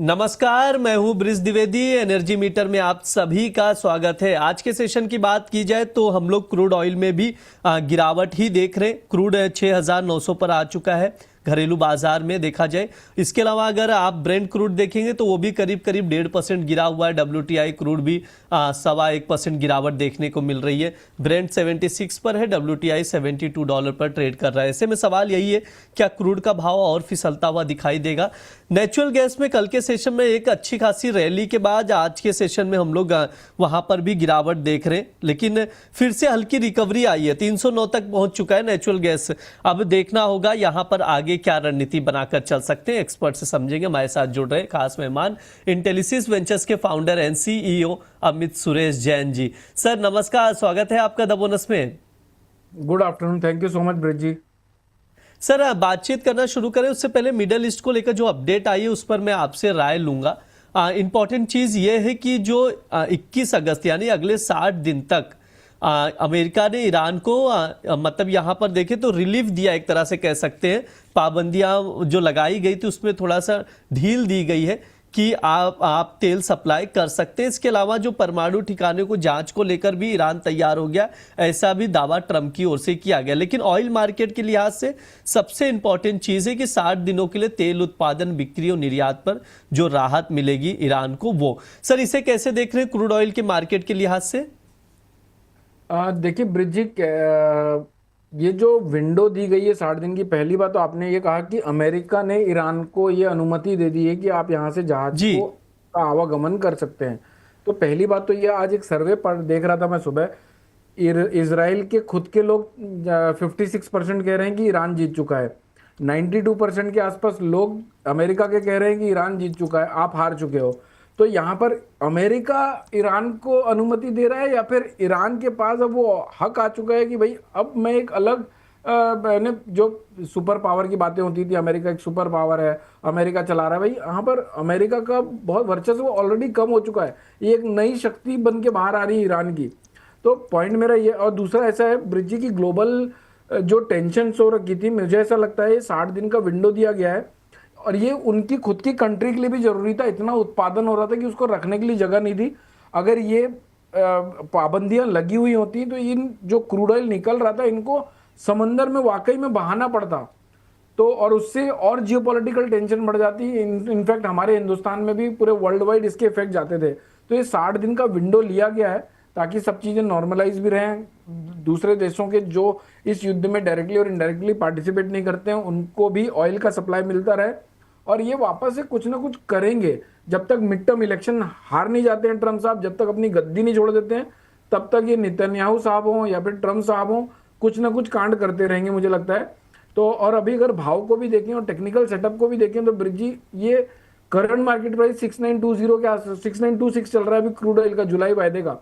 नमस्कार, मैं हूं ब्रिज द्विवेदी। एनर्जी मीटर में आप सभी का स्वागत है। आज के सेशन की बात की जाए तो हम लोग क्रूड ऑयल में भी गिरावट ही देख रहे हैं। क्रूड 6,900 पर आ चुका है घरेलू बाजार में देखा जाए। इसके अलावा अगर आप ब्रेंट क्रूड देखेंगे तो वो भी करीब 1.5% गिरा हुआ है। WTI क्रूड भी 1.25% गिरावट देखने को मिल रही है। ब्रेंट 76 पर है, WTI $72 पर ट्रेड कर रहा है। ऐसे में सवाल यही है, क्या क्रूड का भाव और फिसलता हुआ दिखाई देगा? नेचुरल गैस में कल के सेशन में एक अच्छी खासी रैली के बाद आज के सेशन में हम लोग वहां पर भी गिरावट देख रहे हैं, लेकिन फिर से हल्की रिकवरी आई है। 309 तक पहुंच चुका है नेचुरल गैस। अब देखना होगा यहां पर आगे क्या रणनीति बनाकर चल सकते हैं। एक्सपर्ट से समझेंगे। हमारे साथ जुड़ रहे खास मेहमान इंटेलिसिस वेंचर्स के founder and CEO Amit Suresh Jain ji. Sir नमस्कार, स्वागत है आपका द बोनस में। Good afternoon, thank you so much Brij ji. Sir बातचीत करना शुरू करें उससे पहले मिडल ईस्ट को लेकर जो अपडेट आई है उस पर मैं आपसे राय लूंगा। इंपॉर्टेंट चीज ये है कि जो 21 अगस्त यानी अगले 60 दिन तक अमेरिका ने ईरान को मतलब यहाँ पर देखें तो रिलीफ दिया, एक तरह से कह सकते हैं। पाबंदियां जो लगाई गई थी उसमें थोड़ा सा ढील दी गई है कि आप तेल सप्लाई कर सकते हैं। इसके अलावा जो परमाणु ठिकाने को जांच को लेकर भी ईरान तैयार हो गया, ऐसा भी दावा ट्रंप की ओर से किया गया। लेकिन ऑयल मार्केट के लिहाज से सबसे इंपॉर्टेंट चीज है कि 60 दिनों के लिए तेल उत्पादन, बिक्री और निर्यात पर जो राहत मिलेगी ईरान को, वो सर इसे कैसे देख रहे हैं क्रूड ऑयल के मार्केट के लिहाज से? देखिए ब्रिज जी, ये जो विंडो दी गई है 60 दिन की, पहली बात तो आपने ये कहा कि अमेरिका ने ईरान को ये अनुमति दे दी है कि आप यहाँ से जहाज को का आवागमन कर सकते हैं। तो पहली बात तो ये, आज एक सर्वे पर देख रहा था मैं सुबह, इजराइल के खुद के लोग 56% कह रहे हैं कि ईरान जीत चुका है। 92% के आसपास लोग अमेरिका के कह रहे हैं कि ईरान जीत चुका है, आप हार चुके हो। तो यहाँ पर अमेरिका ईरान को अनुमति दे रहा है या फिर ईरान के पास अब वो हक आ चुका है कि भाई अब मैं एक अलग मैंने जो सुपर पावर की बातें होती थी, अमेरिका एक सुपर पावर है, अमेरिका चला रहा है, भाई यहाँ पर अमेरिका का बहुत वर्चस्व ऑलरेडी कम हो चुका है। ये एक नई शक्ति बन के बाहर आ रही है ईरान की। तो पॉइंट मेरा ये, और दूसरा ऐसा है ब्रिज जी की ग्लोबल जो टेंशन हो रखी थी, मुझे ऐसा लगता है 60 दिन का विंडो दिया गया है और ये उनकी खुद की कंट्री के लिए भी जरूरी था। इतना उत्पादन हो रहा था कि उसको रखने के लिए जगह नहीं थी। अगर ये पाबंदियां लगी हुई होती तो इन जो क्रूड ऑयल निकल रहा था इनको समंदर में वाकई में बहाना पड़ता, तो और उससे और जियोपॉलिटिकल टेंशन बढ़ जाती। इनफैक्ट हमारे हिंदुस्तान में भी पूरे वर्ल्ड वाइड इसके इफेक्ट जाते थे। तो ये 60 दिन का विंडो लिया गया है ताकि सब चीजें नॉर्मलाइज भी रहें। दूसरे देशों के जो इस युद्ध में डायरेक्टली और इनडायरेक्टली पार्टिसिपेट नहीं करते हैं उनको भी ऑयल का सप्लाई मिलता रहे, और ये वापस से कुछ ना कुछ करेंगे। जब तक मिड टर्म इलेक्शन हार नहीं जाते हैं ट्रम्प साहब, जब तक अपनी गद्दी नहीं छोड़ देते हैं, तब तक ये नेतन्याहू साहब हों या फिर ट्रम्प साहब हों, कुछ ना कुछ कांड करते रहेंगे मुझे लगता है। तो और अभी अगर भाव को भी देखें और टेक्निकल सेटअप को भी देखें तो ब्रिज जी, ये करंट मार्केट प्राइस 6920 के आस 6926 चल रहा है अभी क्रूड ऑयल का जुलाई वायदे का।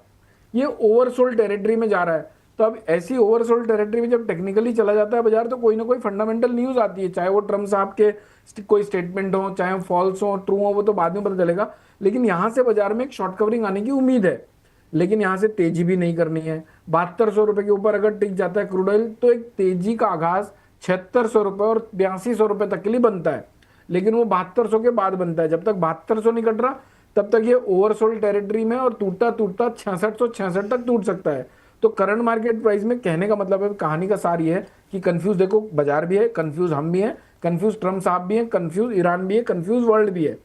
ये ओवरसोल्ड टेरिटरी में जा रहा है। तो अब ऐसी ओवरसोल्ड टेरिटरी में जब टेक्निकली चला जाता है बाजार, तो कोई ना कोई फंडामेंटल न्यूज आती है, चाहे वो ट्रम्प साहब के कोई स्टेटमेंट हो, चाहे फॉल्स हो ट्रू हो, वो तो बाद में पता चलेगा। लेकिन यहां से बाजार में एक शॉर्ट कवरिंग आने की उम्मीद है, लेकिन यहां से तेजी भी नहीं करनी है। 7200 रुपए के ऊपर अगर टिक जाता है क्रूड ऑयल तो एक तेजी का आगाज 7600 रुपए और 8200 रुपए तक के लिए बनता है, लेकिन वो 7200 के बाद बनता है। जब तक 7200 नहीं कट रहा तब तक ये ओवरसोल्ड टेरिटरी में, और टूटता टूटता 6666 तक टूट सकता है। तो करंट मार्केट प्राइस में कहने का मतलब है, कहानी का सार ये है कि कंफ्यूज, देखो बाजार भी है कंफ्यूज, हम भी हैं कंफ्यूज, ट्रम्प साहब भी हैं कंफ्यूज, ईरान भी है कंफ्यूज, वर्ल्ड भी है।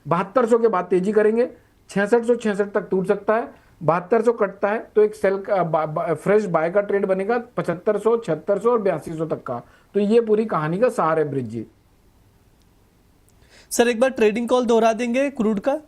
7200 के बाद तेजी करेंगे, 6666 तक टूट सकता है। 7200 कटता है तो एक सेल का फ्रेश बाय का ट्रेड बनेगा 7500, 7600 और 8200 तक का। तो ये पूरी कहानी का सार है ब्रिज जी। सर एक बार ट्रेडिंग कॉल दोहरा देंगे क्रूड का?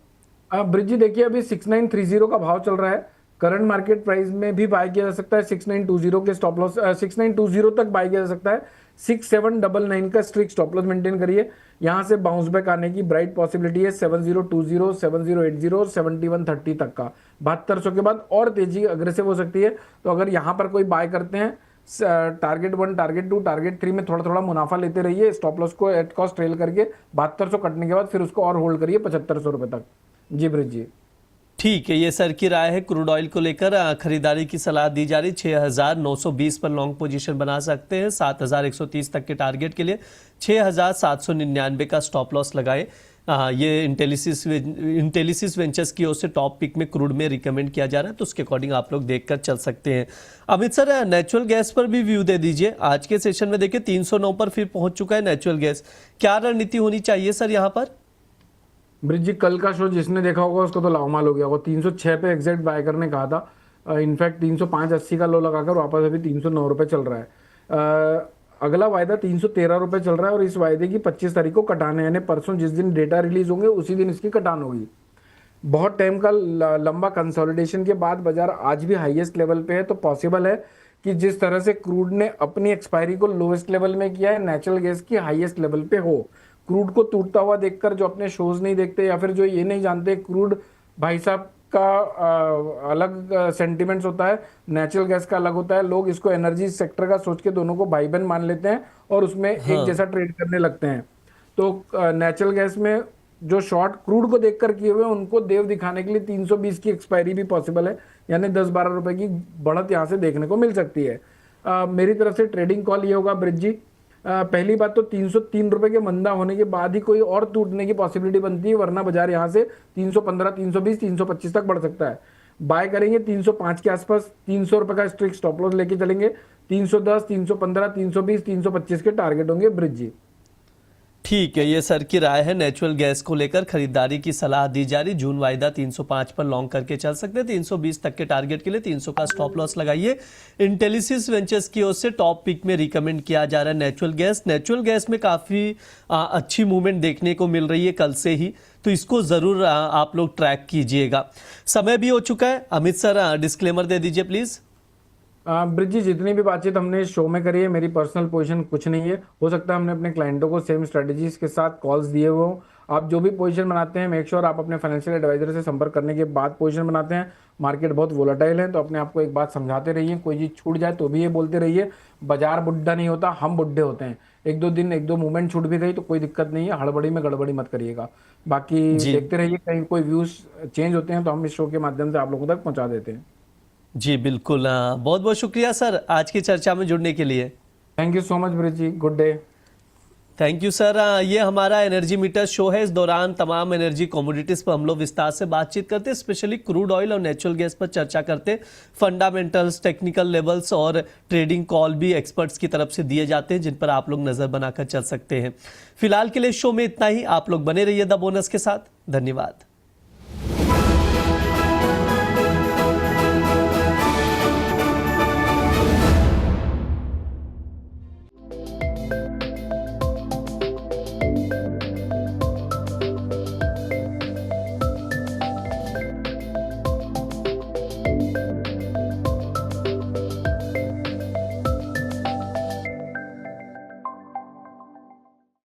ब्रिज जी देखिए, अभी 6930 का भाव चल रहा है। करंट मार्केट प्राइस में भी बाय किया जा सकता है 6920 के स्टॉप लॉस, 6920 तक बाय किया जा सकता है। 6799 का स्ट्रिक्ट स्टॉप लॉस मेंटेन करिए। यहां से बाउंस बैक आने की ब्राइट पॉसिबिलिटी है 7020, 7080 और 7130 तक का। 7200 के बाद और तेजी अग्रेसिव हो सकती है। तो अगर यहां पर कोई बाय करते हैं, टारगेट 1, टारगेट 2, टारगेट 3 में थोड़ा थोड़ा मुनाफा लेते रहिए, स्टॉप लॉस को एट कॉस्ट ट्रेल करके 7200 कटने के बाद फिर उसको और होल्ड करिए 7500 रुपए तक। जी ब्रिज जी। ठीक है, ये सर की राय है। क्रूड ऑयल को लेकर खरीदारी की सलाह दी जा रही। 6,920 पर लॉन्ग पोजीशन बना सकते हैं। 7,130 तक के टारगेट के लिए 6,799 का स्टॉप लॉस लगाए। ये इंटेलिसिस वेंचर्स की ओर से टॉप पिक में क्रूड में रिकमेंड किया जा रहा है, तो उसके अकॉर्डिंग आप लोग देखकर चल सकते हैं। अमित सर, नेचुरल गैस पर भी व्यू दे दीजिए। आज के सेशन में देखिए 309 पर फिर पहुंच चुका है नेचुरल गैस, क्या रणनीति होनी चाहिए सर यहाँ पर? ब्रिज जी, कल का शो जिसने देखा होगा उसको तो लामाल हो गया होगा। 306 पे एग्जैक्ट बाय करने कहा था, इनफैक्ट 305.80 का लो लगाकर वापस अभी 309 रुपये चल रहा है। अगला वायदा 313 रुपये चल रहा है और इस वायदे की 25 तारीख को कटान है, यानी परसों जिस दिन डेटा रिलीज होंगे उसी दिन इसकी कटान होगी। बहुत टाइम का लंबा कंसोलिडेशन के बाद बाजार आज भी हाईएस्ट लेवल पे है, तो पॉसिबल है कि जिस तरह से क्रूड ने अपनी एक्सपायरी को लोएस्ट लेवल में किया है, नेचुरल गैस की हाईएस्ट लेवल पे हो। क्रूड को टूटता हुआ देखकर जो अपने शोज नहीं देखते या फिर जो ये नहीं जानते क्रूड भाई साहब का अलग सेंटिमेंट्स होता है, नेचुरल गैस का अलग होता है, लोग इसको एनर्जी सेक्टर का सोच के दोनों को भाई बहन मान लेते हैं और उसमें एक जैसा ट्रेड करने लगते हैं। तो नेचुरल गैस में जो शॉर्ट क्रूड को देखकर किए हुए उनको देव दिखाने के लिए 320 की एक्सपायरी भी पॉसिबल है, यानी 10-12 रुपए की बढ़त यहाँ से देखने को मिल सकती है। मेरी तरफ से ट्रेडिंग कॉल ये होगा ब्रिज जी, पहली बात तो 303 रुपए के मंदा होने के बाद ही कोई और टूटने की पॉसिबिलिटी बनती है, वरना बाजार यहाँ से 315, 320, 325 तक बढ़ सकता है। बाय करेंगे 305 के आसपास, 300 रुपए का स्ट्रिक्ट स्टॉप लॉस लेके चलेंगे। 310, 315, 320, 325 के टारगेट होंगे ब्रिज जी। ठीक है, ये सर की राय है। नेचुरल गैस को लेकर खरीदारी की सलाह दी जा रही। जून वायदा 305 पर लॉन्ग करके चल सकते हैं। 320 तक के टारगेट के लिए 300 का स्टॉप लॉस लगाइए। इंटेलिसिस वेंचर्स की ओर से टॉप पिक में रिकमेंड किया जा रहा है नेचुरल गैस। नेचुरल गैस में काफ़ी अच्छी मूवमेंट देखने को मिल रही है कल से ही, तो इसको ज़रूर आप लोग ट्रैक कीजिएगा। समय भी हो चुका है। अमित सर, डिस्क्लेमर दे दीजिए प्लीज़। ब्रिज जी, जितनी भी बातचीत हमने इस शो में करी है, मेरी पर्सनल पोजीशन कुछ नहीं है। हो सकता है हमने अपने क्लाइंटों को सेम स्ट्रेटजीज के साथ कॉल्स दिए हुए हों। आप जो भी पोजीशन बनाते हैं, मेक श्योर आप अपने फाइनेंशियल एडवाइजर से संपर्क करने के बाद पोजीशन बनाते हैं। मार्केट बहुत वोलेटाइल है, तो अपने आप को एक बात समझाते रहिए। कोई चीज़ छूट जाए तो भी ये बोलते रहिए, बाजार बुढ़ा नहीं होता, हम बुढ़े होते हैं। एक दो मूवमेंट छूट भी गई तो कोई दिक्कत नहीं है, हड़बड़ी में गड़बड़ी मत करिएगा। बाकी देखते रहिए, कहीं कोई व्यूज चेंज होते हैं तो हम इस शो के माध्यम से आप लोगों तक पहुँचा देते हैं। जी बिल्कुल, बहुत बहुत शुक्रिया सर आज की चर्चा में जुड़ने के लिए। Thank you so much Brij ji, good day. Thank you sir. ये हमारा एनर्जी मीटर शो है। इस दौरान तमाम एनर्जी कमोडिटीज पर हम लोग विस्तार से बातचीत करते हैं, स्पेशली क्रूड ऑयल और नेचुरल गैस पर चर्चा करते हैं। फंडामेंटल्स, टेक्निकल लेवल्स और ट्रेडिंग कॉल भी एक्सपर्ट्स की तरफ से दिए जाते हैं, जिन पर आप लोग नजर बनाकर चल सकते हैं। फिलहाल के लिए शो में इतना ही। आप लोग बने रहिए द बोनस के साथ। धन्यवाद।